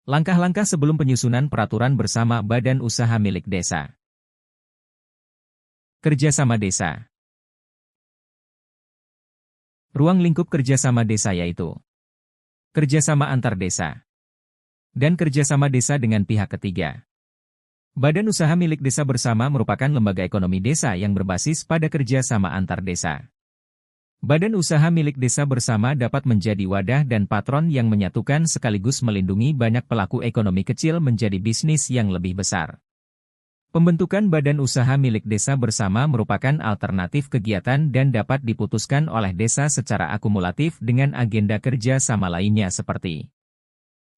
Langkah-langkah sebelum penyusunan peraturan bersama badan usaha milik desa. Kerjasama desa. Ruang lingkup kerjasama desa yaitu kerjasama antar desa dan kerjasama desa dengan pihak ketiga. Badan usaha milik desa bersama merupakan lembaga ekonomi desa yang berbasis pada kerjasama antar desa. Badan usaha milik desa bersama dapat menjadi wadah dan patron yang menyatukan sekaligus melindungi banyak pelaku ekonomi kecil menjadi bisnis yang lebih besar. Pembentukan badan usaha milik desa bersama merupakan alternatif kegiatan dan dapat diputuskan oleh desa secara akumulatif dengan agenda kerja sama lainnya seperti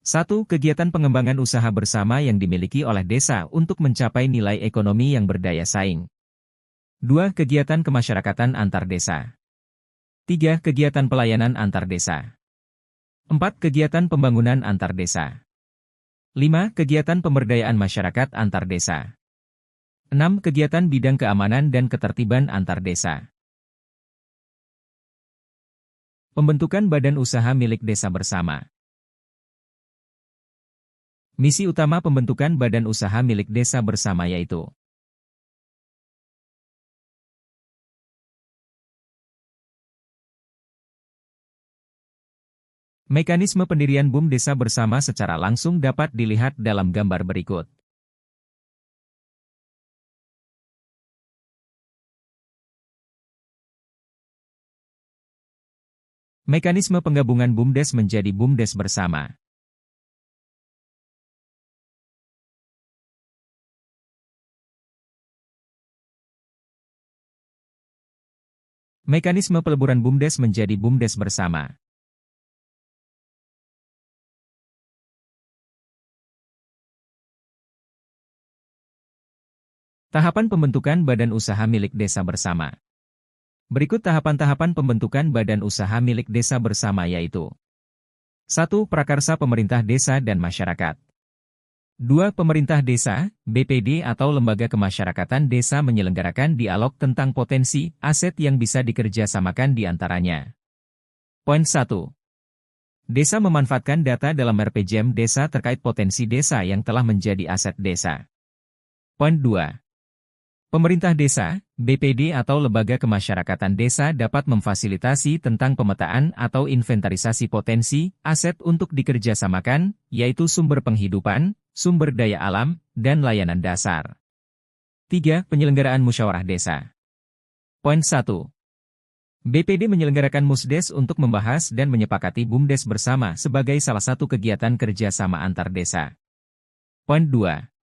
1. Kegiatan pengembangan usaha bersama yang dimiliki oleh desa untuk mencapai nilai ekonomi yang berdaya saing. 2. Kegiatan kemasyarakatan antar desa. 3. Kegiatan pelayanan antar desa. 4. Kegiatan pembangunan antar desa. 5. Kegiatan pemberdayaan masyarakat antar desa. 6. Kegiatan bidang keamanan dan ketertiban antar desa. Pembentukan badan usaha milik desa bersama. Misi utama pembentukan badan usaha milik desa bersama yaitu mekanisme pendirian BUM desa bersama secara langsung dapat dilihat dalam gambar berikut. Mekanisme penggabungan BUMDes menjadi BUMDes bersama. Mekanisme peleburan BUMDes menjadi BUMDes bersama. Tahapan pembentukan badan usaha milik desa bersama. Berikut tahapan-tahapan pembentukan badan usaha milik desa bersama yaitu 1. Prakarsa pemerintah desa dan masyarakat. 2. Pemerintah desa, BPD atau lembaga kemasyarakatan desa menyelenggarakan dialog tentang potensi, aset yang bisa dikerjasamakan di antaranya. Poin 1. Desa memanfaatkan data dalam RPJM desa terkait potensi desa yang telah menjadi aset desa. Poin 2. Pemerintah desa, BPD atau lembaga kemasyarakatan desa dapat memfasilitasi tentang pemetaan atau inventarisasi potensi, aset untuk dikerjasamakan, yaitu sumber penghidupan, sumber daya alam, dan layanan dasar. 3. Penyelenggaraan musyawarah desa. Poin 1. BPD menyelenggarakan Musdes untuk membahas dan menyepakati BUMDes bersama sebagai salah satu kegiatan kerjasama antar desa. Poin 2.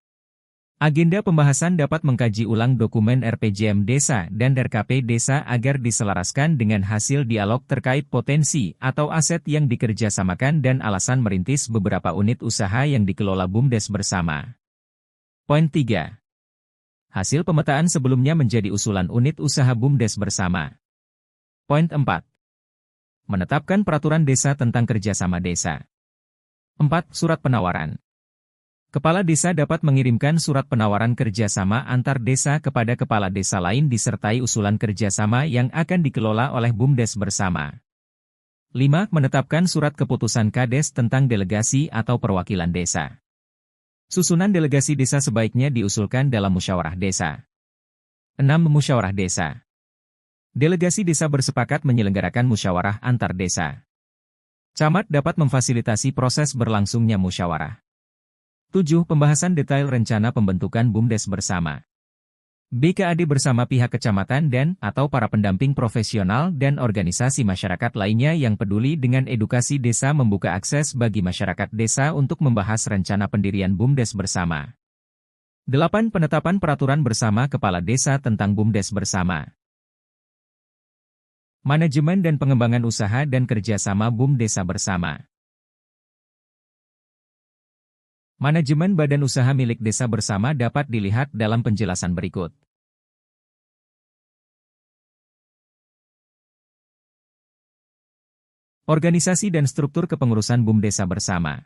Agenda pembahasan dapat mengkaji ulang dokumen RPJM Desa dan RKP Desa agar diselaraskan dengan hasil dialog terkait potensi atau aset yang dikerjasamakan dan alasan merintis beberapa unit usaha yang dikelola BUMDes bersama. Poin 3. Hasil pemetaan sebelumnya menjadi usulan unit usaha BUMDes bersama. Poin 4. Menetapkan peraturan desa tentang kerjasama desa. 4. Surat penawaran. Kepala desa dapat mengirimkan surat penawaran kerjasama antar desa kepada kepala desa lain disertai usulan kerjasama yang akan dikelola oleh BUMDes bersama. 5. Menetapkan surat keputusan Kades tentang delegasi atau perwakilan desa. Susunan delegasi desa sebaiknya diusulkan dalam musyawarah desa. 6. Musyawarah desa. Delegasi desa bersepakat menyelenggarakan musyawarah antar desa. Camat dapat memfasilitasi proses berlangsungnya musyawarah. 7. Pembahasan detail rencana pembentukan BUMDes bersama. BKAD bersama pihak kecamatan dan/atau para pendamping profesional dan organisasi masyarakat lainnya yang peduli dengan edukasi desa membuka akses bagi masyarakat desa untuk membahas rencana pendirian BUMDes bersama. 8. Penetapan peraturan bersama kepala desa tentang BUMDes bersama. Manajemen dan pengembangan usaha dan kerjasama BUM desa bersama. Manajemen badan usaha milik desa bersama dapat dilihat dalam penjelasan berikut. Organisasi dan struktur kepengurusan BUM desa bersama.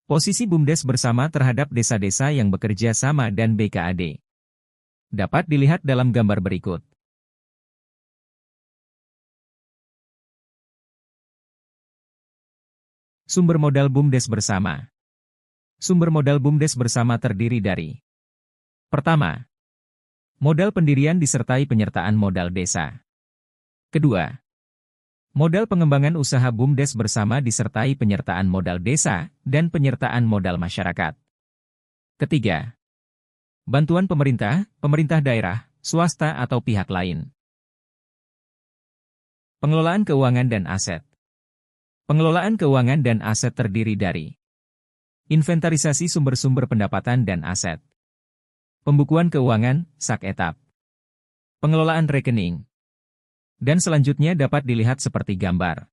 Posisi BUMDes bersama terhadap desa-desa yang bekerja sama dan BKAD. Dapat dilihat dalam gambar berikut. Sumber modal BUMDes bersama. Sumber modal BUMDes bersama terdiri dari: pertama, modal pendirian disertai penyertaan modal desa. Kedua, modal pengembangan usaha BUMDes bersama disertai penyertaan modal desa dan penyertaan modal masyarakat. Ketiga, bantuan pemerintah, pemerintah daerah, swasta atau pihak lain. Pengelolaan keuangan dan aset. Pengelolaan keuangan dan aset terdiri dari: inventarisasi sumber-sumber pendapatan dan aset, pembukuan keuangan, sak-etap, pengelolaan rekening, dan selanjutnya dapat dilihat seperti gambar.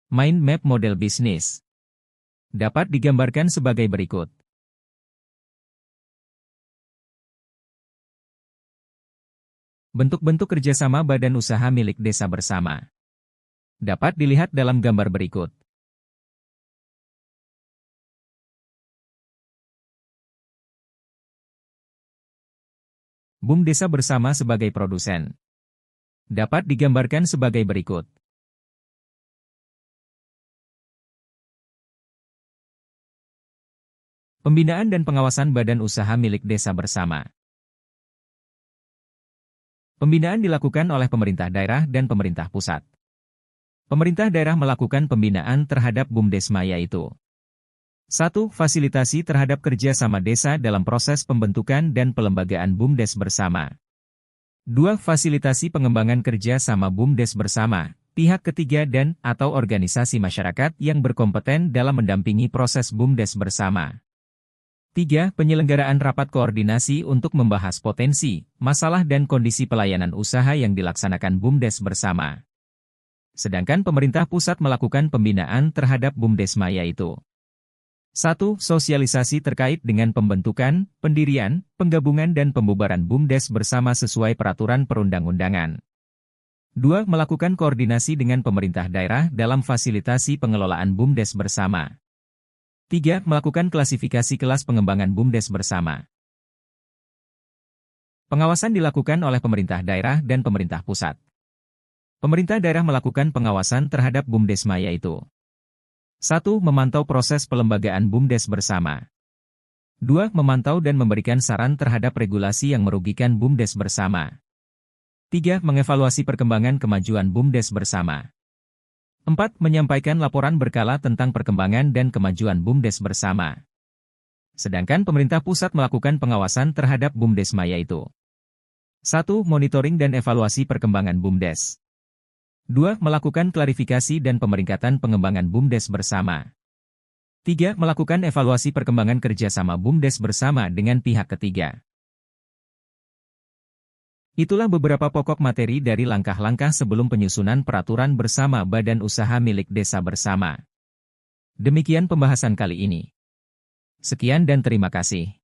Mind map model bisnis dapat digambarkan sebagai berikut. Bentuk-bentuk kerjasama badan usaha milik desa bersama dapat dilihat dalam gambar berikut. BUM desa bersama sebagai produsen dapat digambarkan sebagai berikut. Pembinaan dan pengawasan badan usaha milik desa bersama. Pembinaan dilakukan oleh pemerintah daerah dan pemerintah pusat. Pemerintah daerah melakukan pembinaan terhadap BUMDes yaitu: 1. Fasilitasi terhadap kerja sama desa dalam proses pembentukan dan pelembagaan BUMDes bersama. 2. Fasilitasi pengembangan kerja sama BUMDes bersama, pihak ketiga dan atau organisasi masyarakat yang berkompeten dalam mendampingi proses BUMDes bersama. 3. Penyelenggaraan rapat koordinasi untuk membahas potensi, masalah dan kondisi pelayanan usaha yang dilaksanakan BUMDes bersama. Sedangkan pemerintah pusat melakukan pembinaan terhadap BUMDes yaitu: 1. Sosialisasi terkait dengan pembentukan, pendirian, penggabungan dan pembubaran BUMDes bersama sesuai peraturan perundang-undangan. 2. Melakukan koordinasi dengan pemerintah daerah dalam fasilitasi pengelolaan BUMDes bersama. 3. Melakukan klasifikasi kelas pengembangan BUMDes bersama. Pengawasan dilakukan oleh pemerintah daerah dan pemerintah pusat. Pemerintah daerah melakukan pengawasan terhadap BUMDes yaitu: 1. Memantau proses pelembagaan BUMDes bersama. 2. Memantau dan memberikan saran terhadap regulasi yang merugikan BUMDes bersama. 3. Mengevaluasi perkembangan kemajuan BUMDes bersama. 4. Menyampaikan laporan berkala tentang perkembangan dan kemajuan BUMDes bersama. Sedangkan pemerintah pusat melakukan pengawasan terhadap BUMDes yaitu: 1. Monitoring dan evaluasi perkembangan BUMDes. 2. Melakukan klarifikasi dan pemeringkatan pengembangan BUMDes bersama. 3. Melakukan evaluasi perkembangan kerjasama BUMDes bersama dengan pihak ketiga. Itulah beberapa pokok materi dari langkah-langkah sebelum penyusunan peraturan bersama badan usaha milik desa bersama. Demikian pembahasan kali ini. Sekian dan terima kasih.